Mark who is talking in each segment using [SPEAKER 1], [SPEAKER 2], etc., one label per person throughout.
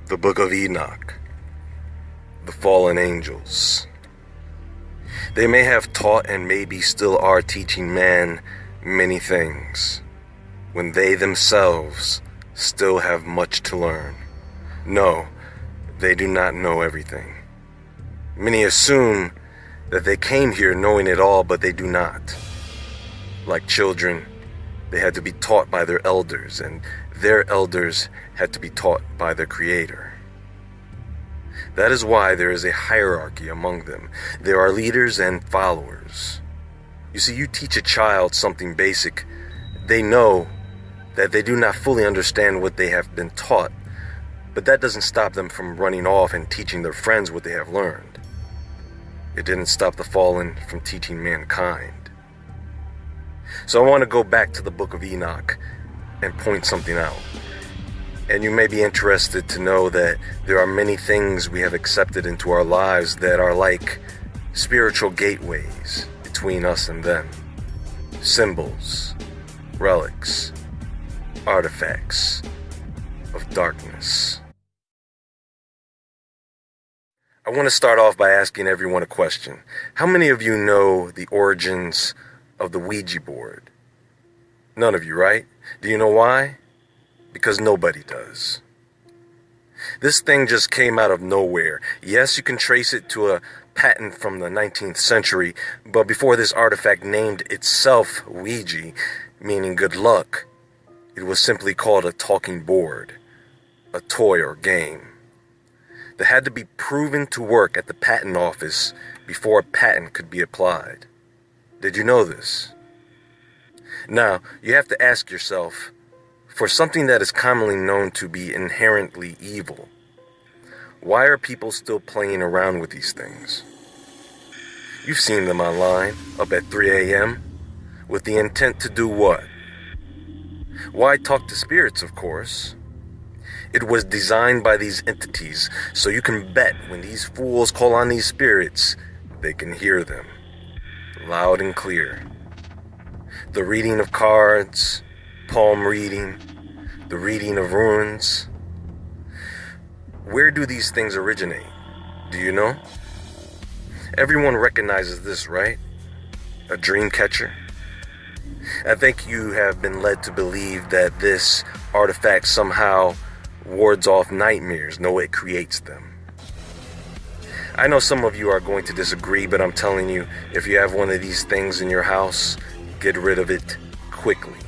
[SPEAKER 1] The Book of Enoch, the fallen angels. They may have taught and maybe still are teaching man many things, when they themselves still have much to learn. No, they do not know everything. Many assume that they came here knowing it all, but they do not. Like children, they had to be taught by their elders, and their elders had to be taught by their Creator. That is why there is a hierarchy among them. There are leaders and followers. You see, you teach a child something basic, they know that they do not fully understand what they have been taught, but that doesn't stop them from running off and teaching their friends what they have learned. It didn't stop the fallen from teaching mankind. So I want to go back to the Book of Enoch and point something out. And you may be interested to know that there are many things we have accepted into our lives that are like spiritual gateways between us and them. Symbols, relics, artifacts of darkness. I want to start off by asking everyone a question. How many of you know the origins of the Ouija board? None of you, right? Do you know why? Because nobody does. This thing just came out of nowhere. Yes, you can trace it to a patent from the 19th century, but before this artifact named itself Ouija, meaning good luck, it was simply called a talking board, a toy or game, that had to be proven to work at the patent office before a patent could be applied. Did you know this? Now, you have to ask yourself, for something that is commonly known to be inherently evil, why are people still playing around with these things? You've seen them online, up at 3 a.m., with the intent to do what? Why talk to spirits, of course. It was designed by these entities, so you can bet when these fools call on these spirits, they can hear them, loud and clear. The reading of cards, palm reading, the reading of runes. Where do these things originate? Do you know? Everyone recognizes this, right? A dream catcher. I think you have been led to believe that this artifact somehow wards off nightmares. No, it creates them. I know some of you are going to disagree, but I'm telling you, if you have one of these things in your house, get rid of it quickly.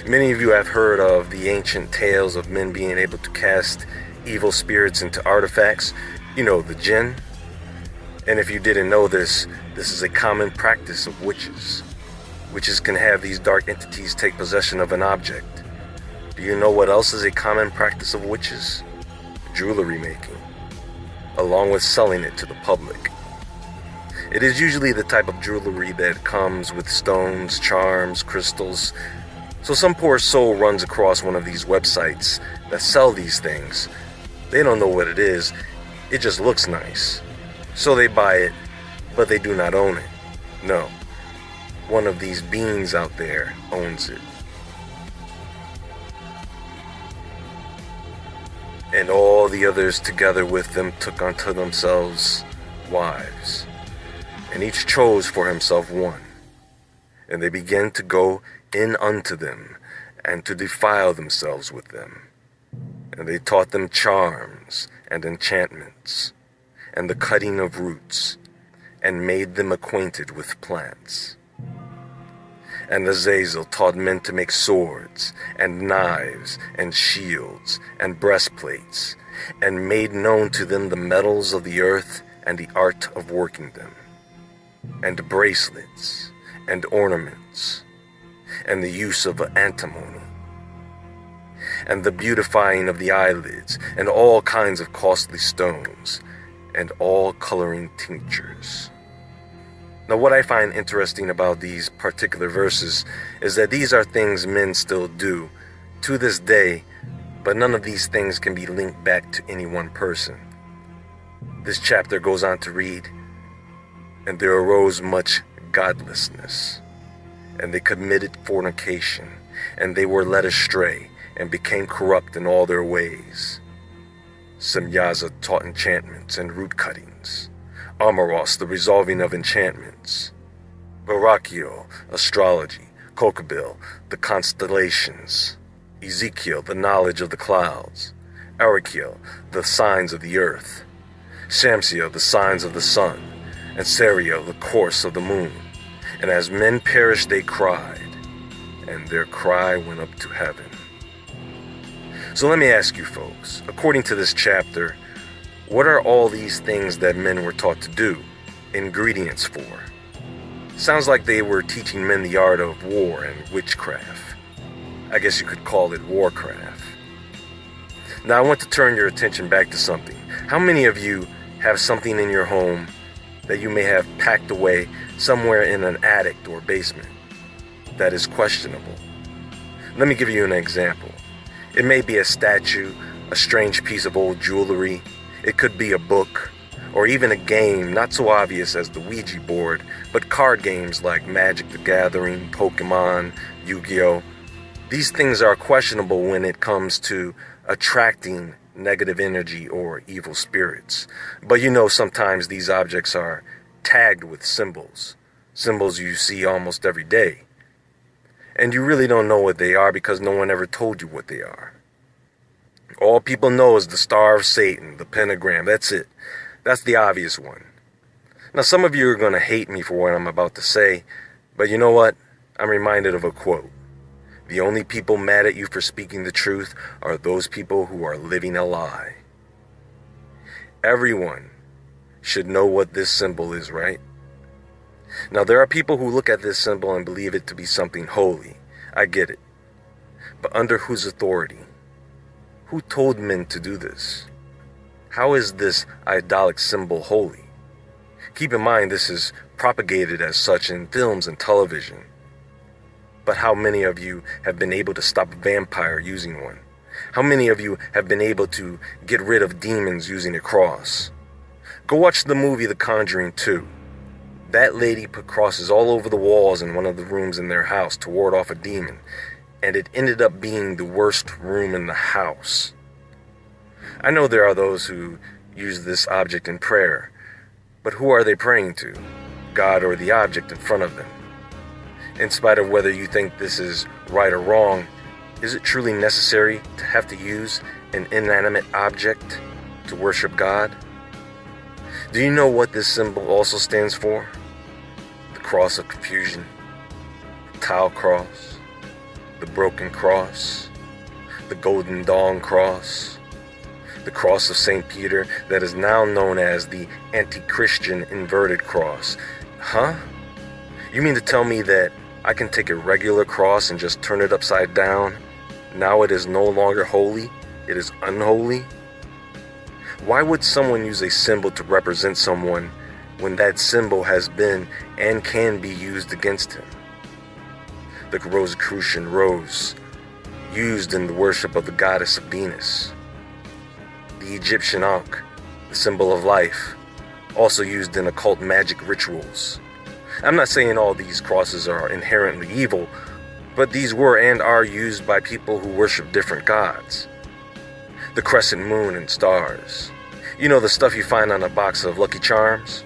[SPEAKER 1] Many of you have heard of the ancient tales of men being able to cast evil spirits into artifacts. You know, the jinn. And if you didn't know this, this is a common practice of witches. Witches can have these dark entities take possession of an object. Do you know what else is a common practice of witches? Jewelry making, along with selling it to the public. It is usually the type of jewelry that comes with stones, charms, crystals. So some poor soul runs across one of these websites that sell these things. They don't know what it is, it just looks nice. So they buy it, but they do not own it. No, one of these beings out there owns it. And all the others together with them took unto themselves wives, and each chose for himself one. And they began to go in unto them, and to defile themselves with them. And they taught them charms and enchantments, and the cutting of roots, and made them acquainted with plants. And Azazel taught men to make swords, and knives, and shields, and breastplates, and made known to them the metals of the earth, and the art of working them, and bracelets, and ornaments, and the use of antimony, and the beautifying of the eyelids, and all kinds of costly stones, and all coloring tinctures. Now, what I find interesting about these particular verses is that these are things men still do to this day, but none of these things can be linked back to any one person. This chapter goes on to read, and there arose much godlessness, and they committed fornication, and they were led astray, and became corrupt in all their ways, Semyaza taught enchantments and root cuttings. Amaros, the resolving of enchantments. Barakio, astrology. Kokabil, the constellations. Ezekiel, the knowledge of the clouds. Arakiel, the signs of the earth. Shamsiel, the signs of the sun. And Seriel, the course of the moon. And as men perished they cried, and their cry went up to heaven. So let me ask you folks, according to this chapter, what are all these things that men were taught to do ingredients for? Sounds like they were teaching men the art of war and witchcraft. I guess you could call it warcraft. Now I want to turn your attention back to something. How many of you have something in your home that you may have packed away somewhere in an attic or basement that is questionable? Let me give you an example. It may be a statue, a strange piece of old jewelry. It could be a book, or even a game not so obvious as the Ouija board, but card games like Magic the Gathering, Pokemon, Yu-Gi-Oh! These things are questionable when it comes to attracting negative energy or evil spirits. But you know, sometimes these objects are tagged with symbols you see almost every day. And you really don't know what they are because no one ever told you what they are. All people know is the Star of Satan, the pentagram, that's it. That's the obvious one. Now some of you are going to hate me for what I'm about to say, but you know what? I'm reminded of a quote. The only people mad at you for speaking the truth are those people who are living a lie. Everyone should know what this symbol is, right? Now there are people who look at this symbol and believe it to be something holy. I get it. But under whose authority? Who told men to do this? How is this idolic symbol holy? Keep in mind this is propagated as such in films and television. But how many of you have been able to stop a vampire using one? How many of you have been able to get rid of demons using a cross? Go watch the movie The Conjuring 2. That lady put crosses all over the walls in one of the rooms in their house to ward off a demon, and it ended up being the worst room in the house. I know there are those who use this object in prayer, but who are they praying to? God or the object in front of them? In spite of whether you think this is right or wrong, is it truly necessary to have to use an inanimate object to worship God? Do you know what this symbol also stands for? The cross of confusion, the tau cross, the broken cross, the golden dawn cross, the cross of St. Peter that is now known as the anti-Christian inverted cross. Huh? You mean to tell me that I can take a regular cross and just turn it upside down? Now it is no longer holy, it is unholy? Why would someone use a symbol to represent someone when that symbol has been and can be used against him? The Rosicrucian rose, used in the worship of the goddess of Venus. The Egyptian Ankh, the symbol of life, also used in occult magic rituals. I'm not saying all these crosses are inherently evil, but these were and are used by people who worship different gods. The crescent moon and stars. You know, the stuff you find on a box of Lucky Charms?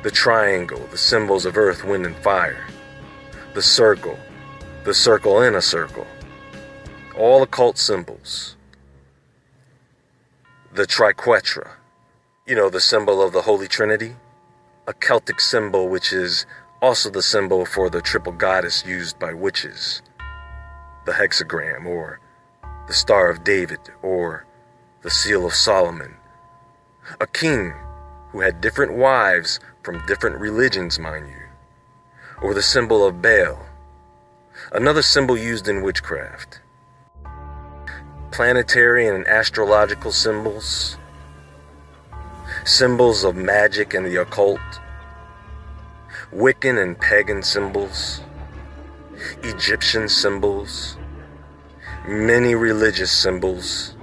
[SPEAKER 1] The triangle, the symbols of earth, wind, and fire. The circle in a circle. All occult symbols. The triquetra. You know, the symbol of the Holy Trinity? A Celtic symbol which is also the symbol for the triple goddess used by witches. The hexagram, or the Star of David, or the Seal of Solomon. A king who had different wives from different religions, mind you. Or the symbol of Baal, another symbol used in witchcraft. Planetary and astrological symbols. Symbols of magic and the occult. Wiccan and pagan symbols. Egyptian symbols. Many religious symbols.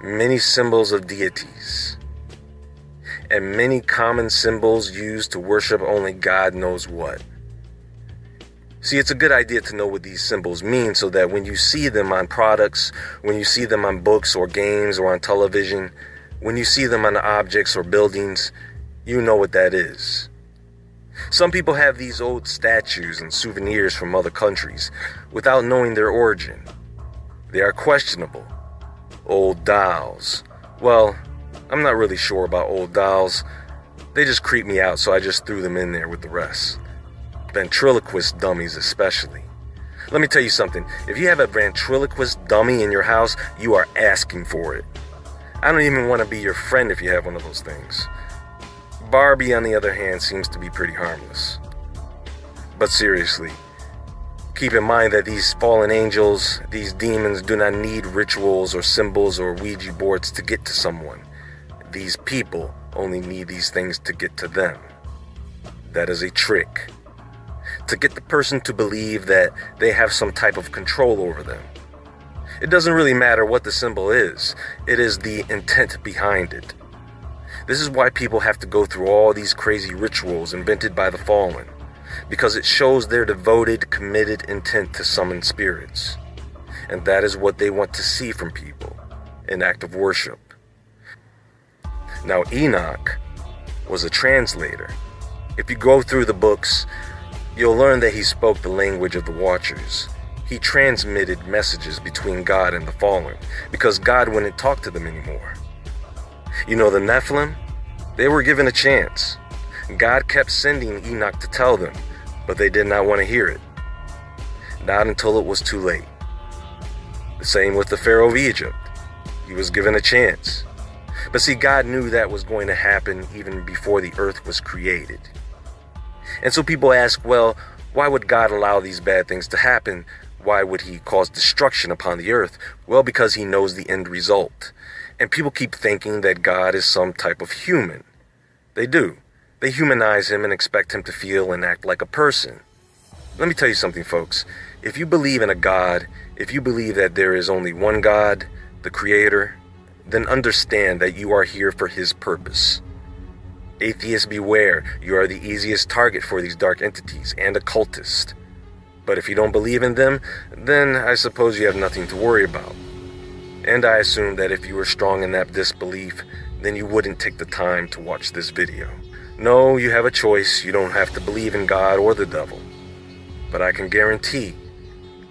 [SPEAKER 1] Many symbols of deities. And many common symbols used to worship only God knows what. See, it's a good idea to know what these symbols mean so that when you see them on products, when you see them on books or games or on television, when you see them on objects or buildings, you know what that is. Some people have these old statues and souvenirs from other countries without knowing their origin. They are questionable. Old dolls. Well, I'm not really sure about old dolls. They just creep me out, so I just threw them in there with the rest. Ventriloquist dummies especially. Let me tell you something. If you have a ventriloquist dummy in your house, you are asking for it. I don't even want to be your friend if you have one of those things. Barbie, on the other hand, seems to be pretty harmless. But seriously, keep in mind that these fallen angels, these demons, do not need rituals or symbols or Ouija boards to get to someone. These people only need these things to get to them. That is a trick. To get the person to believe that they have some type of control over them. It doesn't really matter what the symbol is. It is the intent behind it. This is why people have to go through all these crazy rituals invented by the fallen, because it shows their devoted, committed intent to summon spirits. And that is what they want to see from people, an act of worship. Now, Enoch was a translator. If you go through the books, you'll learn that he spoke the language of the Watchers. He transmitted messages between God and the fallen, because God wouldn't talk to them anymore. You know, the Nephilim, they were given a chance. God kept sending Enoch to tell them, but they did not want to hear it. Not until it was too late. The same with the Pharaoh of Egypt. He was given a chance. But see, God knew that was going to happen even before the earth was created. And so people ask, well, why would God allow these bad things to happen? Why would he cause destruction upon the earth? Well, because he knows the end result. And people keep thinking that God is some type of human. They do. They humanize him and expect him to feel and act like a person. Let me tell you something, folks. If you believe in a God, if you believe that there is only one God, the Creator, then understand that you are here for his purpose. Atheists beware, you are the easiest target for these dark entities and occultists. But if you don't believe in them, then I suppose you have nothing to worry about. And I assume that if you were strong in that disbelief, then you wouldn't take the time to watch this video. No, you have a choice. You don't have to believe in God or the devil. But I can guarantee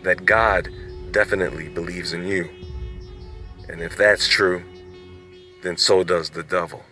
[SPEAKER 1] that God definitely believes in you. And if that's true, then so does the devil.